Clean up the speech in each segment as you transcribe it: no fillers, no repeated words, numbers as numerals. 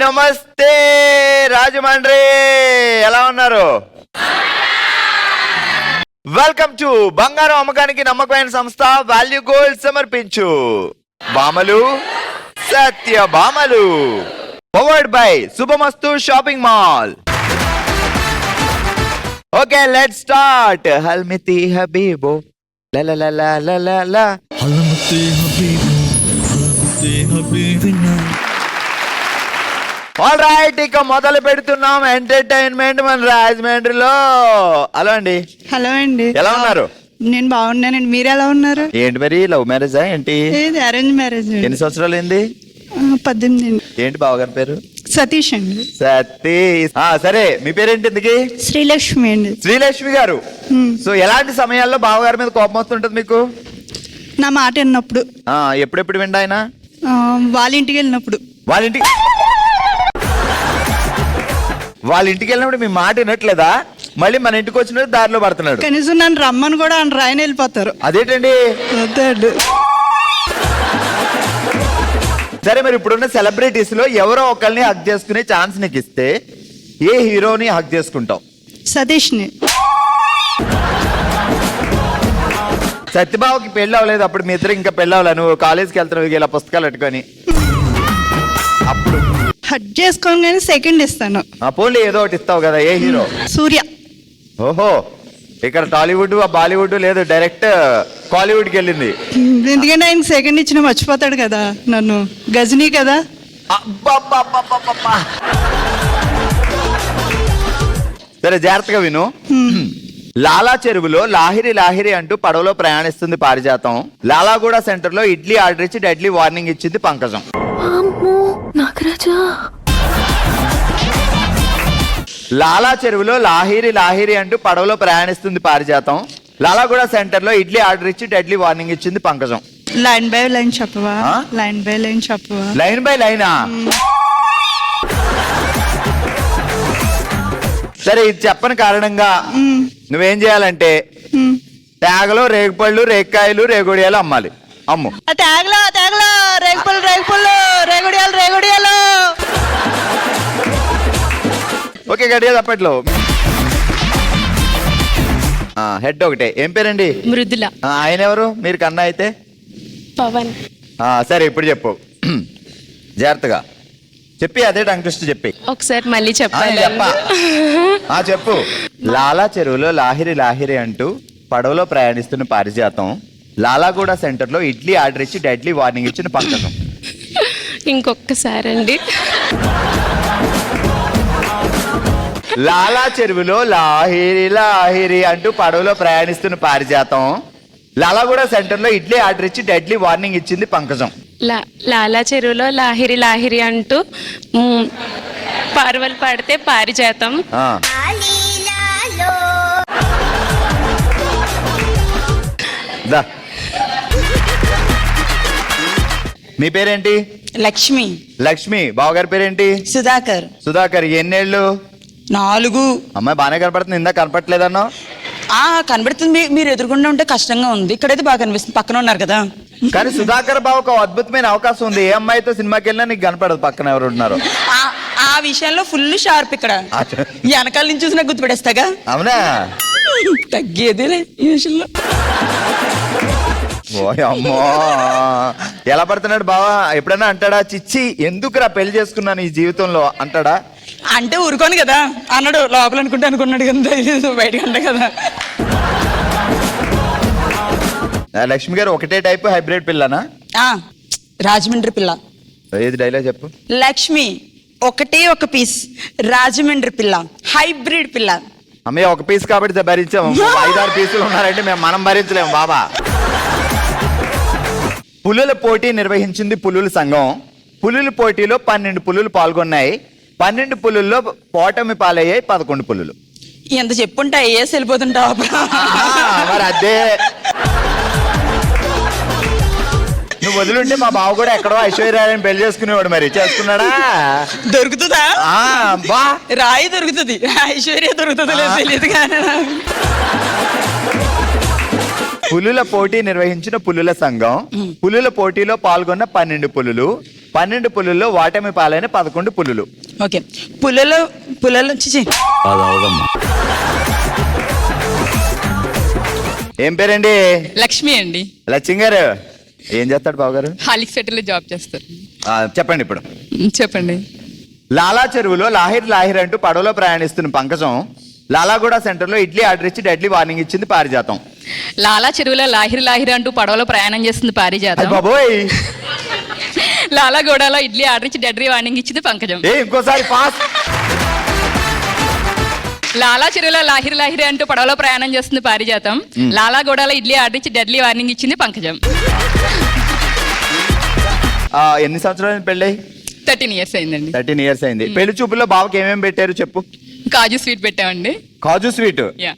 నమస్తే రాజమండ్రి, ఎలా ఉన్నారు? వెల్కమ్ టు బంగారం అమ్మకానికి నమ్మకమైన సంస్థ వాల్యూ గోల్డ్ సమర్పించు బామలు సత్య బామలు, powered by Shubhamastu shopping mall. Okay, let's start. హల్మితి హబీబో లా హల్మితి హబీబో హల్మితి హబీబినా. ఆల్ రైట్, ఇక మొదలు పెడుతున్నాం ఎంటర్టైన్మెంట్ మన రాజమండ్రిలో. హలో అండి. హలో అండి, ఎలా ఉన్నారు? నేను బాగున్నానండి, మీరు ఎలా ఉన్నారు? ఏంటి మరి, లవ్ మ్యారేజా ఏంటి? ఇది అరేంజ్ మ్యారేజ్. ఎన్ని సంవత్సరాలు ఏంది? 18 అండి. ఏంటి బావగారి పేరు? సతీష్ అండి. సతీష్. సరే, మీ పేరేంటి ఇంతకి? శ్రీలక్ష్మి అండి. శ్రీలక్ష్మి గారు. సో ఎలాంటి సమయాల్లో బావగారి మీద కోపం వస్తుంటది మీకు? నా మాట విన్నప్పుడు. ఎప్పుడెప్పుడు విండి ఆయన? వాళ్ళ ఇంటికి వెళ్ళినప్పుడు. వాళ్ళ ఇంటికి వెళ్ళినప్పుడు మీ మాట వినట్లేదా? మళ్ళీ మన ఇంటికి వచ్చినప్పుడు దారిలో పడుతున్నాడు. కనీసం నన్ను రమ్మని కూడా ఆయన వెళ్ళిపోతారు. అదేంటండి? సరే, మరి ఇప్పుడున్న సెలబ్రిటీస్ లో ఎవరో ఒకరిని హక్ చేసుకునే ఛాన్స్ నీకు ఇస్తే ఏ హీరోని హక్ చేసుకుంటావు? సతీష్ని. సత్యబాబుకి పెళ్ళి అవ్వలేదు, అప్పుడు మీ ఇద్దరు ఇంకా పెళ్ళి అవ్వలే, నువ్వు కాలేజ్కి వెళ్తున్నావు ఇలా పుస్తకాలు పెట్టుకొని. అప్పుడు హట్ చేసుకోగానే సెకండ్ ఇస్తాను. పోన్లీ, ఏదో ఒకటి ఇస్తావు కదా. ఏ హీరో? సూర్య. ఓహో, ఇక్కడ టాలీవుడ్ బాలీవుడ్ లేదు, డైరెక్ట్ కాలీవుడ్కి వెళ్ళింది. ఎందుకంటే ఆయన సెకండ్ ఇచ్చిన మర్చిపోతాడు కదా నన్ను. గజనీ కదా. అబ్బబ్బబ్బబ్బబ్బబ్బా. సరే, జాగ్రత్తగా విను. లాలా చెరువులో లాహిరి లాహిరి అంటూ పడవలో ప్రయాణిస్తుంది పారిజాతం. లాలాగూడ సెంటర్ లో ఇడ్లీ ఆర్డర్ ఇచ్చి డెడ్లీ వార్నింగ్ ఇచ్చింది పంకజం. లాలా చెరువులో లాహిరి లాహిరి అంటూ పడవలో ప్రయాణిస్తుంది పారిజాతం. లాలాగూడ సెంటర్ లో ఇడ్లీ ఆర్డర్ ఇచ్చి డెడ్లీ వార్నింగ్ ఇచ్చింది పంకజం. లైన్ బై లైన్ చెప్పవా? లైన్ బై లైన్ చెప్పవా? లైన్ బై లైనా? సరే, ఇది చెప్పని కారణంగా నువ్వేం చేయాలంటే ట్యాగలో రేగుపళ్ళు రేక్కాయలు రేగుడియాలు అమ్మాలి. అమ్ము. ట్యాగ్లో రేగుపళ్ళు రేగుడియాలు. ఓకే, గట్టిగా తప్పట్లో. హెడ్ ఒకటే. ఏం పేరండి? మృదుల. ఆయన ఎవరు? మీరు కన్నా అయితే? పవన్. సరే, ఇప్పుడు చెప్పు జాగ్రత్తగా చెప్పి, అదే టంగ్ ట్విస్ట్ చెప్పి. ఒకసారి మళ్ళీ చెప్పాలి. చెప్పు. లాలా చెరువులో లాహిరి లాహిరి అంటూ పడవలో ప్రయాణిస్తున్న పారిజాతం. లాలాగూడ సెంటర్ లో ఇడ్లీ ఆర్డర్ ఇచ్చి డెడ్లీ వార్నింగ్ ఇచ్చిన పంకజం. ఇంకొకసారి అండి. లాలా చెరువులో లాహిరి లాహిరి అంటూ పడవలో ప్రయాణిస్తున్న పారిజాతం. లాలాగూడ సెంటర్ లో ఇడ్లీ ఆర్డర్ ఇచ్చి డెడ్లీ వార్నింగ్ ఇచ్చింది పంకజం. లాలా చెరువులో లాహిరి లాహిరి అంటూ పార్వలు పాడితే పారిజాతం. మీ పేరేంటి? లక్ష్మి. లక్ష్మి. బావగారి పేరేంటి? సుధాకర్. సుధాకర్. ఎన్నేళ్ళు? 4. అమ్మాయి బాగానే కనపడుతుంది, ఇందా కనపట్లేదన్నా? కనబడుతుంది, మీరు ఎదురుగుండా ఉంటే కష్టంగా ఉంది, ఇక్కడైతే బాగా కనిపిస్తుంది, పక్కన ఉన్నారు కదా. కానీ సుధాకర్ బాబు ఒక అద్భుతమైన అవకాశం ఉంది. ఏ అమ్మాయితో సినిమాకి వెళ్ళినా నీకు కనపడదు పక్కన ఎవరు ఉన్నారు. ఆ విషయంలో ఫుల్ షార్ప్. ఇక్కడ వెనకాల నుంచి చూసినా గుర్తుపడేస్తాగా. అవునా? తగ్గేదేలే ఈ విషయంలో. అమ్మో, ఎలా పడుతున్నాడు బావా? ఎప్పుడైనా అంటాడా చిచ్చి ఎందుకురా పెళ్లి చేసుకున్నాను ఈ జీవితంలో అంటాడా? అంటే ఊరుకోను కదా అన్నాడు. లోపల అనుకున్నాడు కదా, బయటకు అంట కదా. లక్ష్మి గారు ఒకటే టైప్ హైబ్రిడ్ పిల్లనా? రాజమండ్రి పిల్ల. ఏది డైలాగ్ చెప్పు. లక్ష్మి ఒకటే ఒక పీస్, రాజమండ్రి పిల్ల, హైబ్రిడ్ పిల్ల. అమ్మయ్య, ఒక పీస్ కాబట్టి భరించాము. 5-6 పీసులు ఉన్నారంటే మనం భరించలేము బాబా. పులుల పోటీ నిర్వహించింది పులుల సంఘం. పులుల పోటీలో 12 పులులు పాల్గొన్నాయి. 12 పులుల్లో పోటమి పాలయ్యాయి 11 పులులు. ఎంత చెప్పుంటా ఏసి వెళ్ళిపోతుంటావు మరి అదే. నువ్వు వదిలింటే మా బావ కూడా ఎక్కడో ఐశ్వర్యాన్ని పెళ్లి చేసుకునేవాడు. మరి చేసుకున్నాడా? దొరుకుతుందా? బా రాయి దొరుకుతుంది, ఐశ్వర్య దొరుకుతుందో లేదు తెలియదు. కానీ పులుల పోటీ నిర్వహించిన పులుల సంఘం. పులుల పోటీలో పాల్గొన్న 12 పులులు 12 పులుల్లో వాటమి పాలైన 11 పులులు. ఓకే. పులలో చిచి ఏం పేరండి? లక్ష్మి అండి. లక్ష్మి గారు ఏం చేస్తాడు బాబు గారు? హాలిక్ సెటిల్ జాబ్ చేస్తారు. చెప్పండి ఇప్పుడు. చెప్పండి. లాలా చెరువులో లాహిర్ లాహిర్ అంటూ పడవలో ప్రయాణిస్తున్న పంకజం లాలాగూడ సెంటర్లో ఇడ్లీ ఆర్డర్ ఇచ్చి డెడ్లీ వార్నింగ్ ఇచ్చింది పారిజాతం. లాలా చెరువులో లాహిరి లాహిరి అంటూ పడవలో ప్రయాణం చేస్తుంది పారిజాతం. బాబోయ్, లాలాగూడలో ఇడ్లీ ఆర్డర్ ఇచ్చి డెడ్లీ వార్నింగ్ ఇచ్చింది పంకజం. ఇంకోసారి పాస్. లాలా చెరువులో లాహిరి లాహిరి అంటూ పడవలో ప్రయాణం చేస్తుంది పారిజాతం. లాలాగూడలో ఇడ్లీ ఆర్డర్ ఇచ్చి డెడ్లీ వార్నింగ్ ఇచ్చింది పంకజం. ఎన్ని సంవత్సరాలు పెళ్ళి? 13 years అయిందండి. 13 years అయింది. పెళ్లి చూపుల్లో బావకి ఏమేమి పెట్టారు చెప్పు? కాజు స్వీట్ పెట్టామండి. కాజు స్వీట్. Yeah.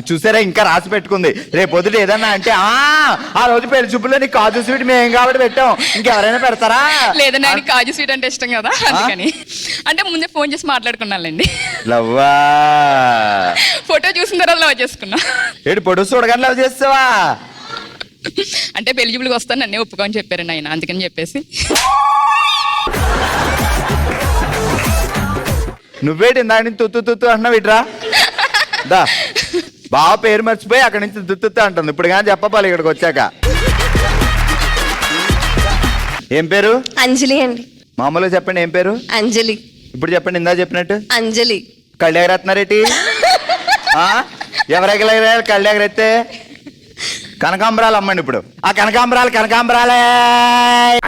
చూసారా, ఇంకా రాసి పెట్టుకుంది. రేపు పొద్దుట ఏదన్నా అంటే ఆ రోజు పెళ్లి చూపుల్లో నీకు కాజు స్వీట్ మేము కాబట్టి పెట్టాం, ఇంకెవరైనా పెడతారా? లేదండి, ఆయన కాజు స్వీట్ అంటే ఇష్టం కదా, అందుకని. అంటే ముందే ఫోన్ చేసి మాట్లాడుకున్నానండి. లవ్వా. ఫోటో చూసిన తర్వాత లవ్ చేసుకున్నా. ఏడు పొడుసు చూడగానే లవ్ చేస్తావా? అంటే పెళ్లి చూపులకు వస్తాను నన్నే ఒప్పుకోని చెప్పారండి ఆయన, అందుకని చెప్పేసి. నువ్వేటి ఇందాక నుంచి తుత్తు అంటున్నావు ఇట్రా దా. బావ పేరు మర్చిపోయి అక్కడి నుంచి తుత్తు అంటుంది. ఇప్పుడు కానీ చెప్పాలి ఇక్కడికి వచ్చాక. ఏం పేరు? అంజలి అండి. మామూలుగా చెప్పండి ఏం పేరు? అంజలి. ఇప్పుడు చెప్పండి ఇందా చెప్పినట్టు. అంజలి. కళ్ళు ఎగరేస్తున్నారేటి? ఎవరెగలేరు కళ్ళు ఎగరెత్తే? కనకాంబరాలు అమ్మండి ఇప్పుడు. ఆ కనకాంబరాలే.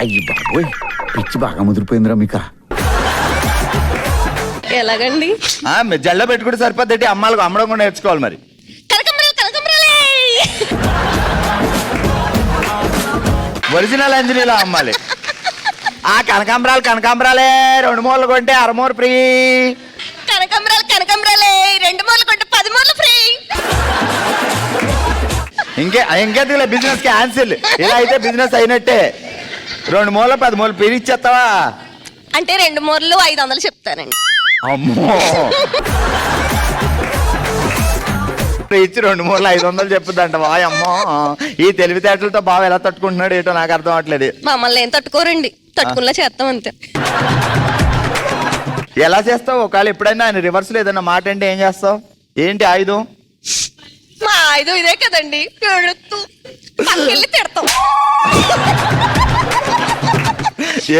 అయ్యి బాబోయ్, పిచ్చి బాగా ముదిరిపోయిందిరా మీకు. ఎలాగండి? జల్ల పెట్టుకుంటే సరిపోద్ది. అమ్మాలకు అమ్మడం కూడా నేర్చుకోవాలి మరి. ఒరిజినల్ అంజనీలా అమ్మాలి. ఆ కనకాంబరాలే 2 మూరలు కొంటే 1/2 మూర ఫ్రీ. కనకాంబరాలే 2 మూరలు కొంటే 10 మూరలు ఫ్రీ. ఇంకెందుకులే బిజినెస్ క్యాన్సిల్. ఇలా అయితే బిజినెస్ అయినట్టే. 2 మూరలు 10 మూరలు ఫ్రీ ఇచ్చేస్తావా? అంటే 2 మూరలు 500 చెప్తానండి. అమ్మో, ఇచ్చి 2 మూరలు 500 చెప్పుద్దంట. వాయమ్మో, ఈ తెలివితేటలతో బాగా ఎలా తట్టుకుంటున్నాడు ఏటో నాకు అర్థం అవట్లేదు. మమ్మల్ని ఏం తట్టుకోరండి, తట్టుకున్నా చేస్తాం అంతే. ఎలా చేస్తావు? ఒకవేళ ఎప్పుడైనా ఆయన రివర్స్ లో ఏదైనా మాట అంటే ఏం చేస్తావు? ఏంటి ఆయుధం? మా ఆయుధం ఇదే కదండి, ఎడుతూ పక్కెళ్ళి తిడతాం.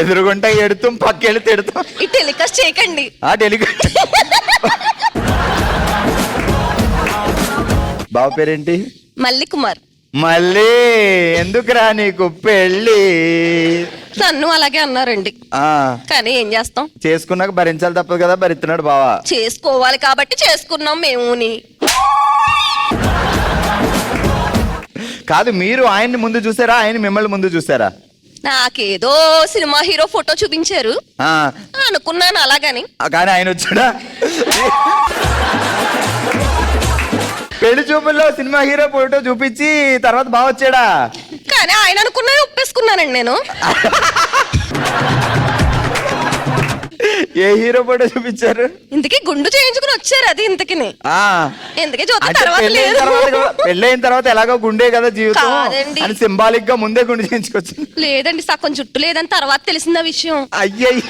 ఎదురుగుంటా ఎడుతాం, పక్కెళ్ళి తిడతాం. ఈ టెలికాస్ట్ చేయకండి. టెలికాస్ట్. బావ పేరేంటి? మల్లి కుమార్. మళ్ళీ ఎందుకురా నీకు పెళ్ళి? నన్ను అలాగే అన్నారండి, కానీ ఏం చేస్తాం, చేసుకున్నాక భరించాలి తప్పదు కదా. భరిస్తున్నాడు బావా. చేసుకోవాలి కాబట్టి చేసుకున్నాం మేముని. కాదు, మీరు ఆయన్ని ముందు చూసారా, ఆయన మిమ్మల్ని ముందు చూసారా? నాకేదో సినిమా హీరో ఫోటో చూపించారు, అనుకున్నాను అలాగని. కానీ ఆయన వచ్చాడా? పెళ్లి చూపుల్లో సినిమా హీరో ఫోటో చూపించి తర్వాత బాగా వచ్చాడా? కానీ ఆయన అనుకున్నా ఒప్పేసుకున్నానండి నేను. ఏ హీరో ఫోటో చూపించారు? ఇంతకీ గుండు చేయించుకుని వచ్చారు, అది ఇంతకిని. ఇంతకీ చూస్తే తర్వాత పెళ్ళైన తర్వాత ఎలాగో గుండే కదా జీవితం కాదండి, సింబాలిక్ గా ముందే గుండు చేయించుకోవచ్చు. లేదండి, సగం చుట్టూ లేదని తర్వాత తెలిసింది ఆ విషయం. అయ్యయ్య.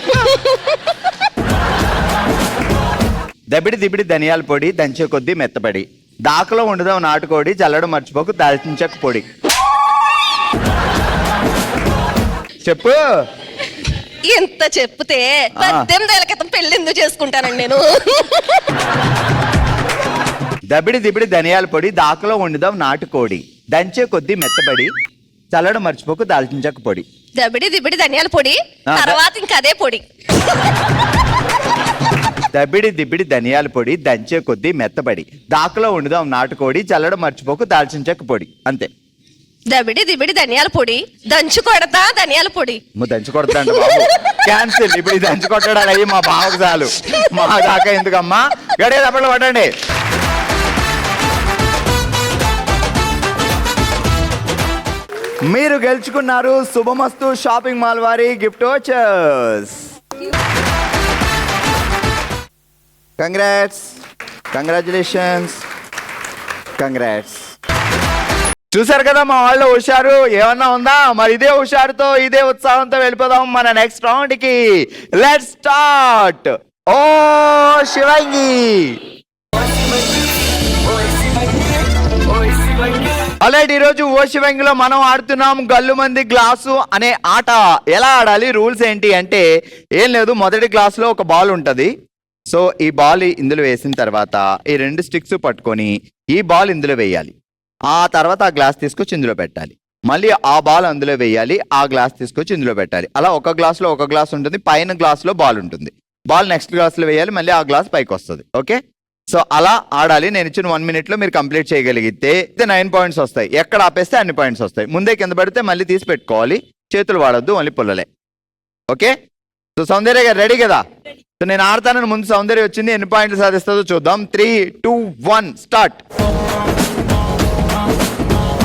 దబిడి ధనియాల పొడి దంచే కొద్దీ మెత్తబడి, దాకలో ఉండదాం నాటుకోడి, చల్లడం మర్చిపోకు దాల్చిన చెక్క పొడి. చెప్పు. ఎంత చెప్తే 18 ఏళ్ల క్రితం పెళ్లి ఎందుకు చేసుకుంటానండి నేను. దబిడి ధనియాల పొడి, దాకలో వండుదాం నాటుకోడి, దంచే కొద్దీ మెత్తబడి, చల్లడం మర్చిపోకు దాల్చిన చెక్క పొడి. దబిడి ధనియాల పొడి, తర్వాత ఇంకా అదే పొడి. దబిడి ధనియాల పొడి, దంచే కొద్దీ మెత్తబడి, దాకలో వండుదాం నాటుకోడి, చల్లడం మర్చిపోకు దాల్చిన చెక్క పొడి. అంతే. దబిడి ధనియాల పొడి, దంచు కొడతా ధనియాల పొడి. దంచి కొడతా అంట బాబు. క్యాన్సిల్. ఇప్పుడు ఈ దంచి కొట్టడాలు అయ్యి మా బావకు చాలు, మా దాకా ఎందుకమ్మా. గడే తప్పట్లు పట్టండి. మీరు గెలుచుకున్నారు శుభమస్తు షాపింగ్ మాల్ వారి gift vouchers. Congrats, congratulations, congrats. చూసారు కదా మా వాళ్ళు హుషారు, ఏమన్నా ఉందా? మరి ఇదే హుషారుతో ఇదే ఉత్సాహంతో వెళ్ళిపోదాం మన నెక్స్ట్ రౌండ్ కి. Let's start. ఓ శివంగి. ఆల్రెడీ ఈరోజు ఓ శివంగిలో మనం ఆడుతున్నాం గల్లుమంది గ్లాసు అనే ఆట. ఎలా ఆడాలి, రూల్స్ ఏంటి అంటే ఏం లేదు, మొదటి గ్లాస్ లో ఒక బాల్ ఉంటది. సో ఈ బాల్ ఇందులో వేసిన తర్వాత ఈ 2 స్టిక్స్ పట్టుకొని ఈ బాల్ ఇందులో వేయాలి. ఆ తర్వాత ఆ గ్లాస్ తీసుకొచ్చి ఇందులో పెట్టాలి. మళ్ళీ ఆ బాల్ అందులో వేయాలి, ఆ గ్లాస్ తీసుకొచ్చి ఇందులో పెట్టాలి. అలా ఒక గ్లాస్లో ఒక గ్లాస్ ఉంటుంది, పైన గ్లాస్లో బాల్ ఉంటుంది. బాల్ నెక్స్ట్ గ్లాస్లో వేయాలి, మళ్ళీ ఆ గ్లాస్ పైకి వస్తుంది. ఓకే, సో అలా ఆడాలి. నేను ఇచ్చిన 1 minute లో మీరు కంప్లీట్ చేయగలిగితే 9 points వస్తాయి. ఎక్కడ ఆపేస్తే అన్ని పాయింట్స్ వస్తాయి. ముందే కింద పడితే మళ్ళీ తీసి పెట్టుకోవాలి, చేతులు వాడొద్దు, ఓన్లీ పుల్లలే. ఓకే, సో సౌందర్య గారు రెడీ కదా? సో నేను ఆడతానని ముందు సౌందర్య వచ్చింది, ఎన్ని పాయింట్లు సాధిస్తుందో చూద్దాం. 3, 2, 1 స్టార్ట్.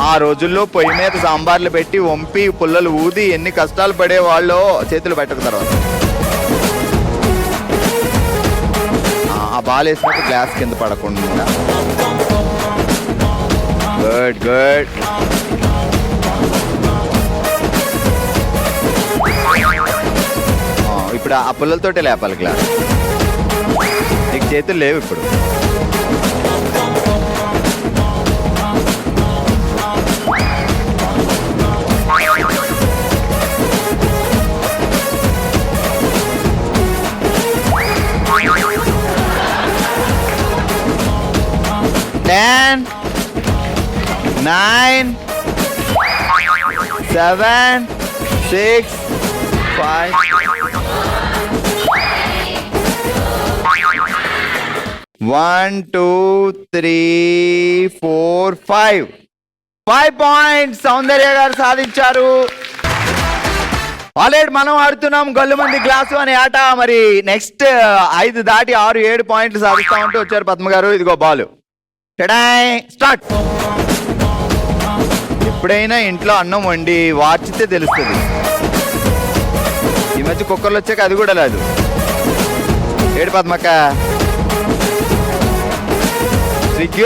ఆ రోజుల్లో పొయ్యి మీద సాంబార్లు పెట్టి వంపి పుల్లలు ఊది ఎన్ని కష్టాలు పడేవాళ్ళో చేతులు పెట్టక తర్వాత. ఆ బాల్ వేసినప్పుడు గ్లాస్ కింద పడకుండా. Good good. ఇప్పుడు ఆ పుల్లలతోటే లేపాలి గ్లాస్. నీకు చేతులు లేవు ఇప్పుడు. Ten, 9, 7, 6, 5. 1, 2, 3, 4, 5. 5 points సౌందర్య గారు సాధించారు. ఆల్రెడీ మనం ఆడుతున్నాం గల్లుమంది గ్లాసు అనే ఆట. మరి నెక్స్ట్ 5 దాటి 6, 7 పాయింట్లు సాధిస్తామంటూ వచ్చారు పద్మ గారు. ఇదిగో బాలు. స్టార్ట్. ఎప్పుడైనా ఇంట్లో అన్నం వండి వార్చితే తెలుస్తుంది. ఈ మధ్య కుక్కర్లు వచ్చాక అది కూడా లేదు. ఏడు పద్మక్క స్విగ్గీ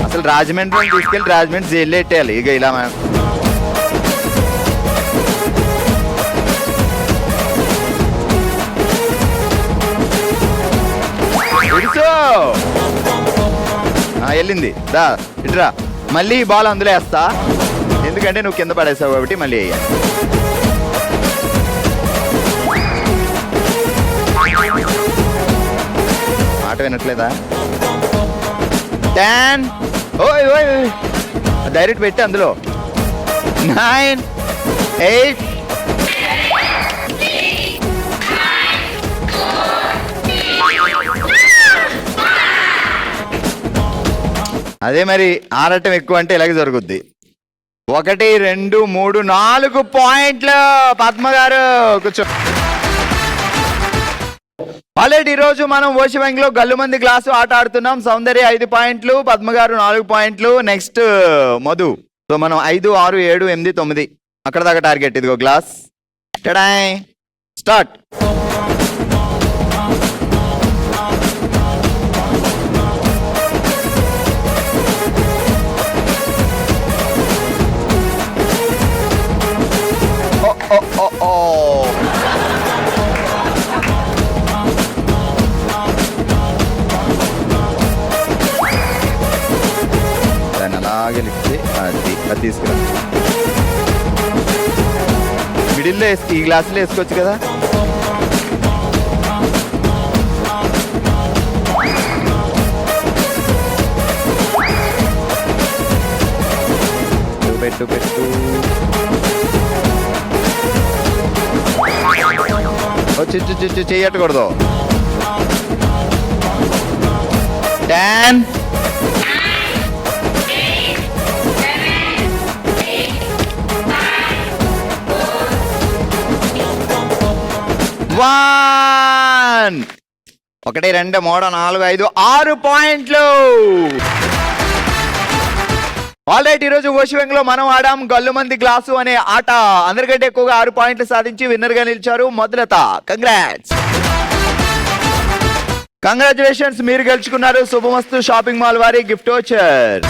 అసలు రాజమండ్రి తీసుకెళ్ళి రాజమండ్రి జైల్లో పెట్టేయాలి. ఇక ఇలా వెళ్ళింది దా ఇట్రా. మళ్ళీ ఈ బాల్ అందులో వేస్తా, ఎందుకంటే నువ్వు కింద పడేసావు కాబట్టి మళ్ళీ వేయాలి. మాట వినట్లేదా? 10. ఓయ్ ఓయ్ డైరెక్ట్ పెట్టి అందులో 9, 8. అదే మరి ఆడటం ఎక్కువ అంటే ఇలాగే జరుగుద్ది. 1, 2, 3, 4 పాయింట్లు పద్మ గారు. కూర్చో. ఆల్రెడీ ఈరోజు మనం ఓషివంగిలో గల్లుమంది గ్లాసు ఆట ఆడుతున్నాం. సౌందర్య 5 పాయింట్లు, పద్మ గారు 4 పాయింట్లు. నెక్స్ట్ మధు. సో మనం 5, 6, 7, 8, 9 అక్కడ దాకా టార్గెట్. ఇదిగో గ్లాస్. స్టార్ట్. దాన్ని అలాగే లిఫ్ట్ అది తీసుకురా. మిడిల్లో ఈ గ్లాసులో వేసుకోవచ్చు కదా. పెట్టు పెట్టు. చెయ్యట్టకూడదు. 10. 1. 1, 2, 3, 4, 5, 6 పాయింట్లు. ఆల్రైట్, ఈరోజు ఓషివంగిలో మనం ఆడాం గల్లుమంది గ్లాసు అనే ఆట. అందరికంటే ఎక్కువగా 6 పాయింట్లు సాధించి విన్నర్ గా నిలిచారు మొదలత. కంగ్రాచులేషన్స్, మీరు గెలుచుకున్నారు శుభమస్తు షాపింగ్ మాల్ వారి గిఫ్ట్ వోచర్.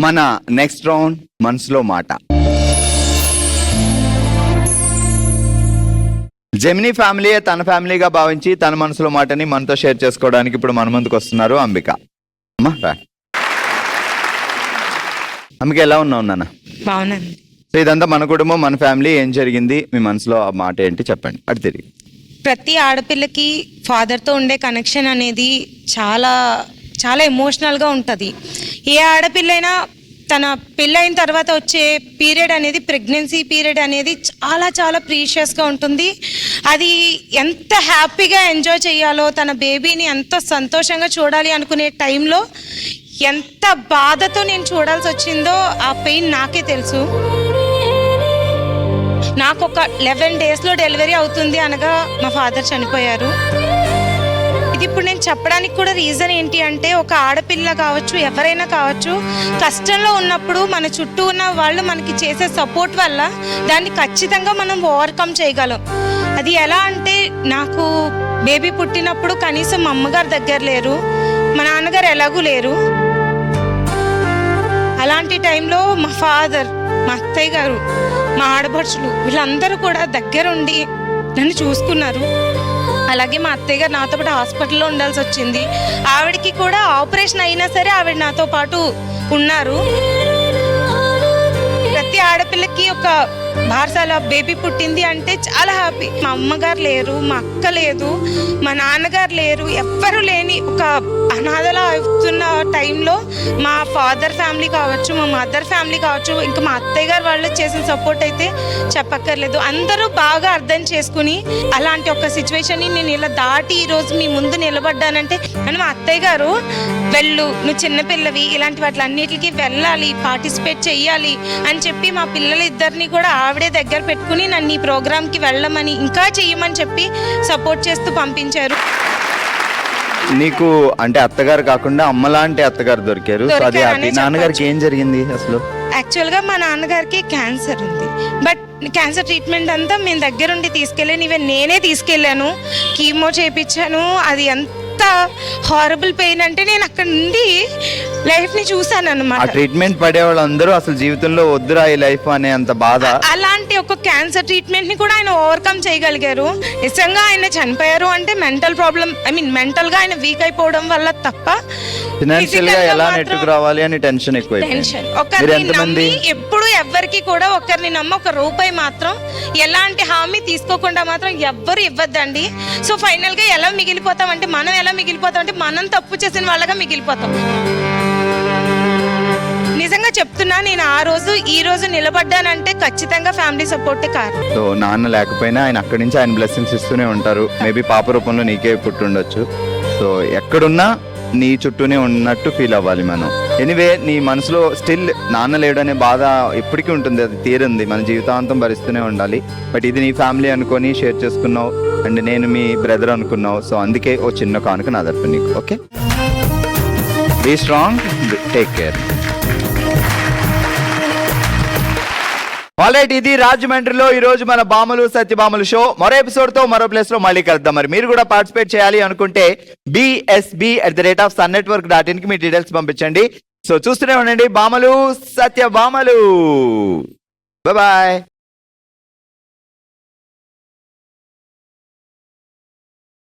మన నెక్స్ట్ రౌండ్ మనసులో మాట. జెమినీ ఫ్యామిలీ తన ఫ్యామిలీగా భావించి తన మనసులో మాటని మనతో షేర్ చేసుకోవడానికి ఇప్పుడు మన ముందుకు వస్తున్నారు అంబిక. అమ్మా రా. అంబిక ఎలా ఉన్నావు నాన్న? బాగున్నాను. సో ఇదంతా మన కుటుంబం, మన ఫ్యామిలీ. ఏం జరిగింది, మీ మనసులో ఆ మాట ఏంటి చెప్పండి. అటు తిరిగి. ప్రతి ఆడపిల్లకి ఫాదర్తో ఉండే కనెక్షన్ అనేది చాలా చాలా ఎమోషనల్గా ఉంటుంది. ఏ ఆడపిల్లైనా తన పెళ్ళైన తర్వాత వచ్చే పీరియడ్ అనేది, ప్రెగ్నెన్సీ పీరియడ్ అనేది చాలా చాలా ప్రీషియస్గా ఉంటుంది. అది ఎంత హ్యాపీగా ఎంజాయ్ చేయాలో, తన బేబీని ఎంత సంతోషంగా చూడాలి అనుకునే టైంలో ఎంత బాధతో నేను చూడాల్సి వచ్చిందో ఆ పెయిన్ నాకే తెలుసు. నాకు ఒక 11 daysలో డెలివరీ అవుతుంది అనగా మా ఫాదర్ చనిపోయారు. ఇది ఇప్పుడు నేను చెప్పడానికి కూడా రీజన్ ఏంటి అంటే, ఒక ఆడపిల్ల కావచ్చు, ఎవరైనా కావచ్చు, కష్టంలో ఉన్నప్పుడు మన చుట్టూ ఉన్న వాళ్ళు మనకి చేసే సపోర్ట్ వల్ల దాన్ని ఖచ్చితంగా మనం ఓవర్కమ్ చేయగలం. అది ఎలా అంటే, నాకు బేబీ పుట్టినప్పుడు కనీసం మా అమ్మగారు దగ్గర లేరు, మా నాన్నగారు ఎలాగూ లేరు. అలాంటి టైంలో మా ఫాదర్, మా అత్తయ్య గారు, మా ఆడపడుచులు వీళ్ళందరూ కూడా దగ్గరుండి నన్ను చూసుకున్నారు. అలాగే మా అత్తయ్య గారు నాతో పాటు హాస్పిటల్లో ఉండాల్సి వచ్చింది. ఆవిడకి కూడా ఆపరేషన్ అయినా సరే ఆవిడ నాతో పాటు ఉన్నారు. ప్రతి ఆడపిల్లకి ఒక బార్సాల బేబీ పుట్టింది అంటే చాలా హ్యాపీ. మా అమ్మగారు లేరు, మా అక్క లేదు, మా నాన్నగారు లేరు, ఎవ్వరూ లేని ఒక అనాథలా అవుతున్న టైంలో మా ఫాదర్ ఫ్యామిలీ కావచ్చు, మా మదర్ ఫ్యామిలీ కావచ్చు, ఇంకా మా అత్తయ్య గారు వాళ్ళు చేసిన సపోర్ట్ అయితే చెప్పక్కర్లేదు. అందరూ బాగా అర్థం చేసుకుని అలాంటి ఒక సిచ్యువేషన్ని నేను ఇలా దాటి ఈరోజు మీ ముందు నిలబడ్డానంటే, అని మా అత్తయ్య గారు నువ్వు చిన్నపిల్లవి, ఇలాంటి వాటిలన్నిటికీ వెళ్ళాలి, పార్టిసిపేట్ చెయ్యాలి అని చెప్పి మా పిల్లలిద్దరిని కూడా ఆవిడే దగ్గర పెట్టుకుని నన్ను ఈ ప్రోగ్రామ్కి వెళ్ళమని, ఇంకా చెయ్యమని చెప్పి సపోర్ట్ చేస్తూ పంపించారు. నీకు అంటే అత్తగారు కాకుండా అమ్మలాంటి అత్తగారు దొరికారు. సో అది హ్యాపీ. నాన్నగారికి ఏం జరిగింది అసలు? యాక్చువల్గా మా నాన్నగారికి క్యాన్సర్ ఉంది. బట్ క్యాన్సర్ ట్రీట్మెంట్ అంతా మేము దగ్గరుండి తీసుకెళ్ళాను. ఈవెన్ నేనే తీసుకెళ్ళాను, కీమో చేయించాను. అది ఎంత హారబుల్ పెయిన్ అంటే నేను అక్కడ నుండి లైఫ్ని చూసాను ఆ అన్నమాట. ట్రీట్మెంట్ పడే వాళ్ళందరూ అసలు జీవితంలో వద్దురా ఈ లైఫ్ అనే అంత బాధ. అలాంటి ఒక క్యాన్సర్ ట్రీట్మెంట్ ని కూడా ఆయన ఓవర్కమ్ చేయగలిగారు. నిజంగా ఆయన చనిపోయారు అంటే మెంటల్ ప్రాబ్లం, మెంటల్ గా ఆయన వీక్ అయిపోవడం వల్ల తప్ప ఫినాన్షియల్ గా ఎలా నెట్టుకు రావాలి అని టెన్షన్ ఎక్కువ. టెన్షన్. ఒకరిని నమ్మి ఎప్పుడు ఎవ్వరికి కూడా ఒకరిని నమ్మి ఒక రూపాయి మాత్రం ఎలాంటి హామీ తీసుకోకుండా మాత్రం ఎవ్వరు ఇవ్వద్దండి. సో ఫైనల్ గా ఎలా మిగిలిపోతాం అంటే, మనం ఎలా మిగిలిపోతాం అంటే, మనం తప్పు చేసిన వాళ్ళగా మిగిలిపోతాం. నిజంగా చెప్తున్నా, నేను ఆ రోజు ఈ రోజు నిలబడ్డానంటే ఖచ్చితంగా ఫ్యామిలీ సపోర్టే కారణం. సో నాన్న లేకపోయినా ఆయన అక్కడి నుంచి ఆయన బ్లెస్సింగ్స్ ఇస్తూనే ఉంటారు. మేబీ పాప రూపంలో నీకే పుట్టుండొచ్చు. సో ఎక్కడున్నా నీ చుట్టూనే ఉన్నట్టు ఫీల్ అవ్వాలి మనం. ఎనీవే, నీ మనసులో స్టిల్ నాన్న లేడు అనే బాధ ఎప్పటికీ ఉంటుంది, అది తీరుంది, మన జీవితాంతం భరిస్తూనే ఉండాలి. బట్ ఇది నీ ఫ్యామిలీ అనుకొని షేర్ చేసుకున్నావు, అండ్ నేను మీ బ్రదర్ అనుకున్నావు. సో అందుకే ఓ చిన్న కానుక నా తరఫు నీకు. Okay, be strong, take care. Alright, ఇది రాజమండ్రిలో ఈ రోజు మన బామలు సత్యభామలు షో. మరో ఎపిసోడ్ తో మరో ప్లేస్ లో మళ్ళీ కలుద్దాం. మరి మీరు కూడా పార్టిసిపేట్ చేయాలి అనుకుంటే bsb@sunnetwork.in కి మీ డీటెయిల్స్ పంపించండి. సో చూస్తూనే ఉండండి బామలు సత్యభామలు. బాయ్.